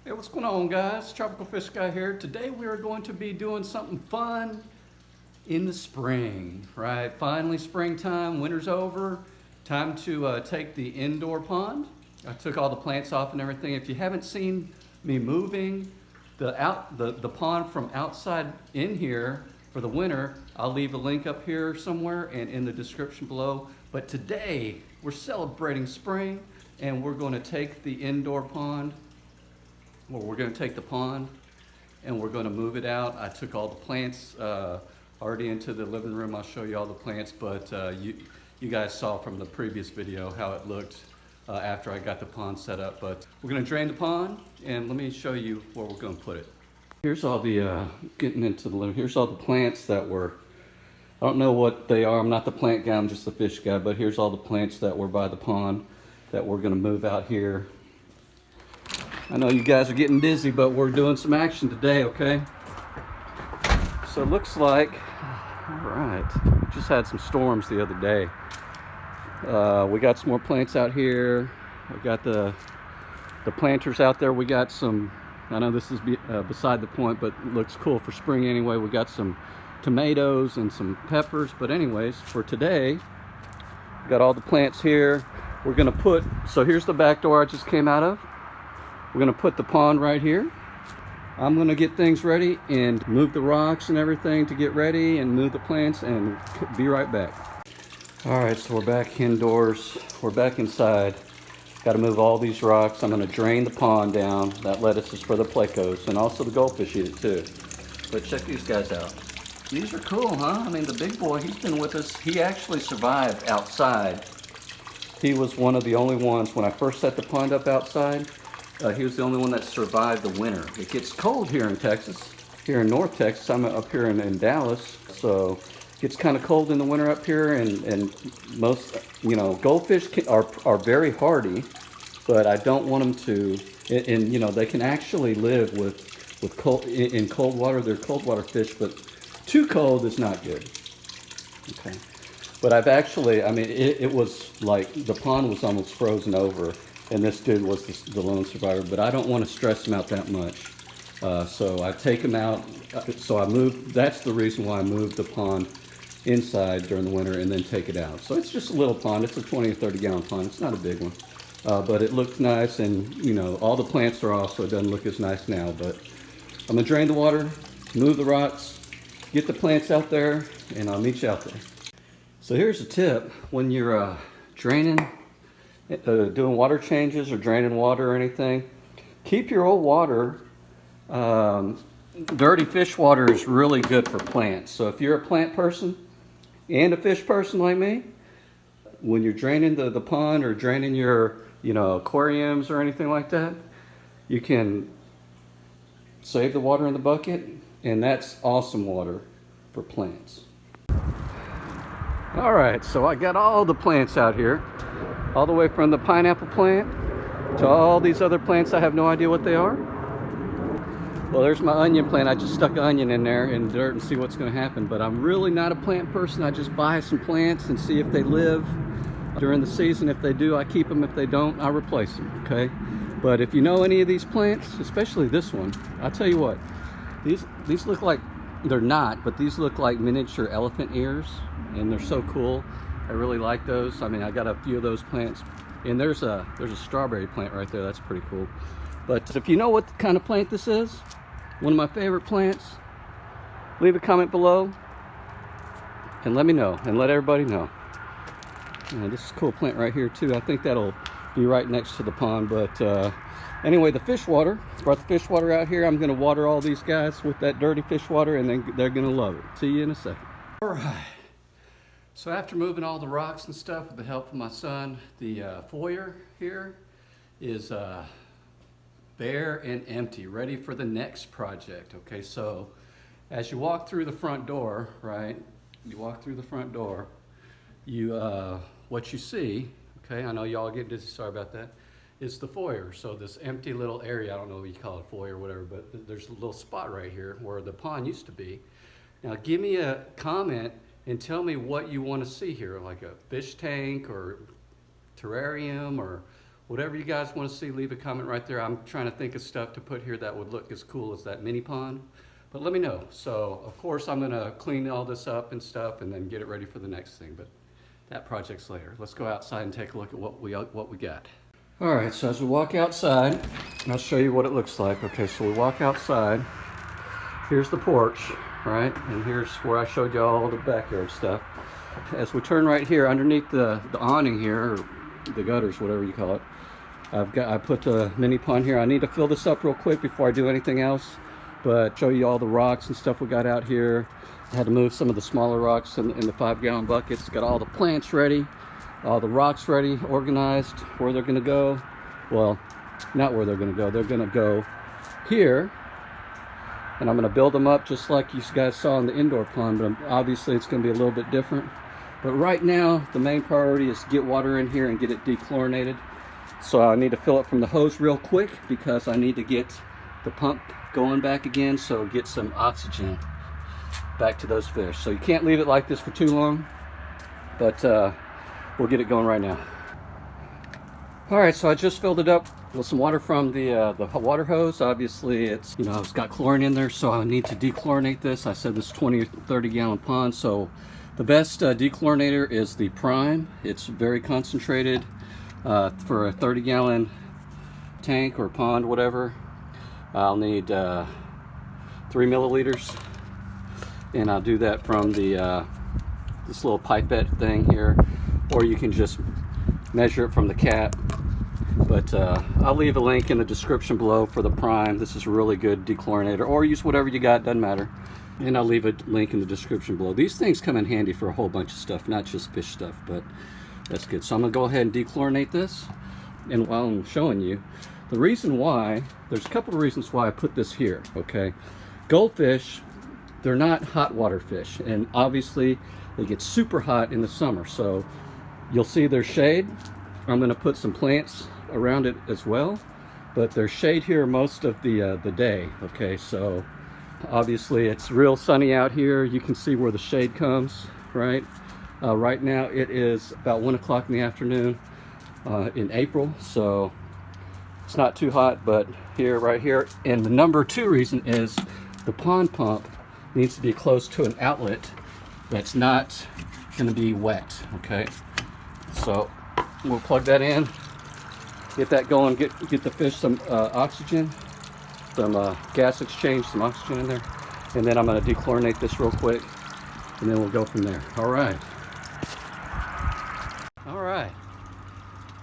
Hey, what's going on, guys? Tropical Fish Guy here. Today we are going to be doing something fun in the spring, right? Finally springtime, winter's over. Time to take the indoor pond. I took all the plants off and everything. If you haven't seen me moving the pond from outside in here for the winter, I'll leave a link up here somewhere and in the description below. But today we're celebrating spring and we're going to take the indoor pond. Well, we're going to take the pond and we're going to move it out. I took all the plants already into the living room. I'll show you all the plants, but you guys saw from the previous video how it looked after I got the pond set up. But we're going to drain the pond and let me show you where we're going to put it. Here's all the, getting into the living, here's all the plants that were, I don't know what they are. I'm not the plant guy, I'm just the fish guy, but here's all the plants that were by the pond that we're going to move out here. I know you guys are getting busy, but we're doing some action today, okay? So it looks like, all right, we just had some storms the other day. We got some more plants out here. We got the planters out there. We got some, I know this is beside the point, but it looks cool for spring anyway. We got some tomatoes and some peppers, but anyways, for today, we got all the plants here. We're gonna put, so here's the back door I just came out of. We're gonna put the pond right here. I'm gonna get things ready and move the rocks and everything to get ready and move the plants and be right back. All right, so we're back indoors. We're back inside. Got to move all these rocks. I'm gonna drain the pond down. That lettuce is for the plecos and also the goldfish eat it too. But check these guys out. These are cool, huh? I mean, the big boy, he's been with us. He actually survived outside. He was one of the only ones when I first set the pond up outside. He was the only one that survived the winter. It gets cold here in Texas, here in North Texas. I'm up here in Dallas, so it gets kind of cold in the winter up here, and most, goldfish are very hardy, but I don't want them to, and they can actually live with cold, in cold water. They're cold water fish, but too cold is not good, okay? But I've actually, I mean, it was like the pond was almost frozen over. And this dude was the lone survivor, but I don't want to stress him out that much. So I take him out, so I moved, that's the reason why I moved the pond inside during the winter and then take it out. So it's just a little pond, it's a 20 or 30 gallon pond, it's not a big one. But it looks nice and all the plants are off so it doesn't look as nice now. But I'm gonna drain the water, move the rocks, get the plants out there, and I'll meet you out there. So here's a tip, when you're draining, doing water changes or draining water or anything, keep your old water. Dirty fish water is really good for plants. So if you're a plant person and a fish person like me, when you're draining the pond or draining your aquariums or anything like that, you can save the water in the bucket, and that's awesome water for plants. All right, so I got all the plants out here, all the way from the pineapple plant to all these other plants. I have no idea what they are. Well, there's my onion plant. I just stuck an onion in there in dirt and see what's going to happen. But I'm really not a plant person. I just buy some plants and see if they live during the season. If they do, I keep them. If they don't, I replace them, okay? But if you know any of these plants, especially this one, I'll tell you what, these look like, they're not, but these look like miniature elephant ears, and they're so cool. I really like those. I mean, I got a few of those plants, and there's a strawberry plant right there. That's pretty cool. But if you know what kind of plant this is, one of my favorite plants, leave a comment below and let me know, and let everybody know. This is a cool plant right here too. I think that'll be right next to the pond. But anyway, the fish water, brought the fish water out here. I'm going to water all these guys with that dirty fish water, and then they're going to love it. See you in a second. All right. So after moving all the rocks and stuff with the help of my son, the foyer here is bare and empty, ready for the next project. Okay, so as you walk through the front door, right? You walk through the front door, what you see, okay, I know y'all get dizzy, sorry about that, is the foyer. So this empty little area, I don't know what you call it, foyer or whatever, but there's a little spot right here where the pond used to be. Now give me a comment and tell me what you want to see here, like a fish tank or terrarium or Whatever you guys want to see, leave a comment right there. I'm trying to think of stuff to put here that would look as cool as that mini pond. But let me know. So, of course, I'm going to clean all this up and stuff and then get it ready for the next thing. But that project's later. Let's go outside and take a look at what we got. All right, so as we walk outside, I'll show you what it looks like. Okay, so we walk outside. Here's the porch, right? And here's where I showed you all the backyard stuff. As we turn right here, underneath the awning here, or the gutters, whatever you call it, I put the mini pond here. I need to fill this up real quick before I do anything else, but show you all the rocks and stuff we got out here. I had to move some of the smaller rocks in the 5-gallon buckets. Got all the plants ready, all the rocks ready, organized, where they're gonna go. Well, not where they're gonna go. They're gonna go here, and I'm gonna build them up just like you guys saw in the indoor pond, but obviously it's gonna be a little bit different. But right now, the main priority is to get water in here and get it dechlorinated. So I need to fill it from the hose real quick because I need to get the pump going back again, so get some oxygen back to those fish. So you can't leave it like this for too long, but we'll get it going right now. All right, so I just filled it up with some water from the water hose. Obviously, it's got chlorine in there, so I need to dechlorinate this. I said this 20 or 30 gallon pond, so the best dechlorinator is the Prime. It's very concentrated. For a 30 gallon tank or pond, whatever, I'll need 3 milliliters, and I'll do that from the this little pipette thing here, or you can just measure it from the cap. But I'll leave a link in the description below for the Prime. This is a really good dechlorinator, or use whatever you got, doesn't matter. And I'll leave a link in the description below. These things come in handy for a whole bunch of stuff, not just fish stuff, but that's good. So I'm gonna go ahead and dechlorinate this. And while I'm showing you, the reason why, there's a couple of reasons why I put this here, okay? Goldfish, they're not hot water fish. And obviously they get super hot in the summer. So you'll see there's shade. I'm gonna put some plants around it as well. But there's shade here most of the day, okay? So obviously it's real sunny out here. You can see where the shade comes, right? Right now it is about 1 o'clock in the afternoon in April, so it's not too hot, but right here. And the number 2 reason is the pond pump needs to be close to an outlet that's not going to be wet, okay? So we'll plug that in, get that going, get the fish some oxygen, some gas exchange, some oxygen in there, and then I'm going to dechlorinate this real quick, and then we'll go from there. All right.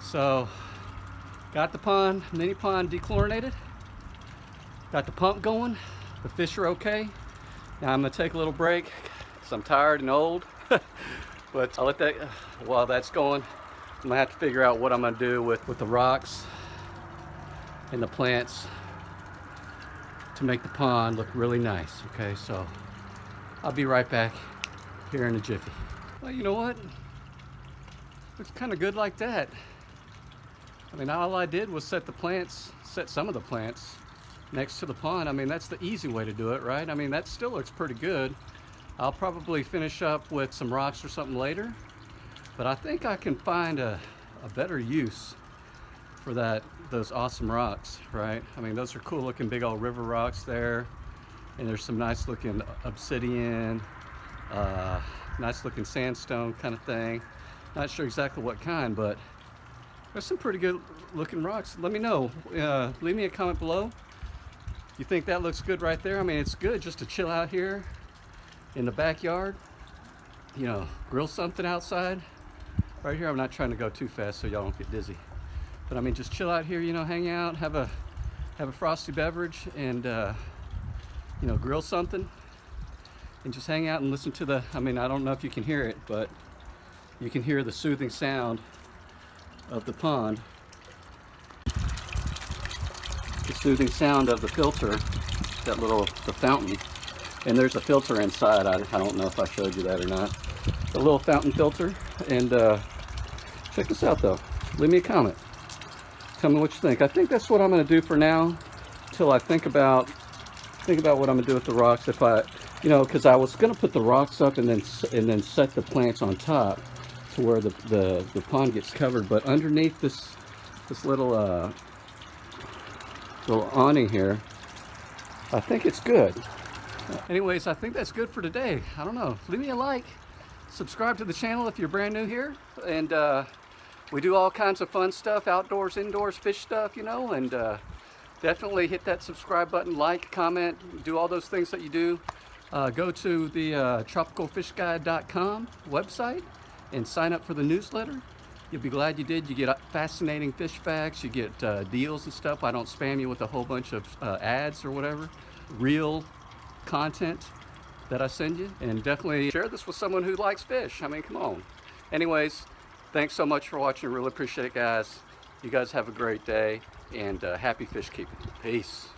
So got the mini pond dechlorinated, got the pump going, the fish are okay. Now I'm gonna take a little break because I'm tired and old. But I'll let that, while that's going, I'm gonna have to figure out what I'm gonna do with the rocks and the plants to make the pond look really nice. Okay, so I'll be right back here in a jiffy. Well, you know what? Looks kind of good like that. I mean, all I did was set some of the plants next to the pond. I mean, that's the easy way to do it, right? I mean, that still looks pretty good. I'll probably finish up with some rocks or something later, but I think I can find a better use for those awesome rocks, right? I mean, those are cool looking big old river rocks there, and there's some nice looking obsidian, nice looking sandstone kind of thing. Not sure exactly what kind, but there's some pretty good looking rocks. Let me know. Leave me a comment below. You think that looks good right there? I mean, it's good just to chill out here in the backyard. Grill something outside. Right here, I'm not trying to go too fast so y'all don't get dizzy. But I mean, just chill out here, hang out, have a frosty beverage, and grill something. And just hang out and listen to I don't know if you can hear it, but you can hear the soothing sound of the pond. The soothing sound of the filter, the fountain. And there's a filter inside. I don't know if I showed you that or not. The little fountain filter. And check this out though. Leave me a comment. Tell me what you think. I think that's what I'm going to do for now, till I think about what I'm going to do with the rocks. If because I was going to put the rocks up and then set the plants on top to where the pond gets covered. But underneath this this little awning here. I think it's good. Anyways, I think that's good for today. I don't know. Leave me a like. Subscribe to the channel if you're brand new here. And we do all kinds of fun stuff, outdoors, indoors, fish stuff, you know. And definitely hit that subscribe button, like, comment, do all those things that you do. Go to the tropicalfishguide.com website and sign up for the newsletter. You'll be glad you did. You get fascinating fish facts, you get deals and stuff. I don't spam you with a whole bunch of ads or whatever. Real content that I send you. And definitely share this with someone who likes fish. I mean, come on. Anyways, thanks so much for watching. Really appreciate it, guys. You guys have a great day and happy fish keeping. Peace.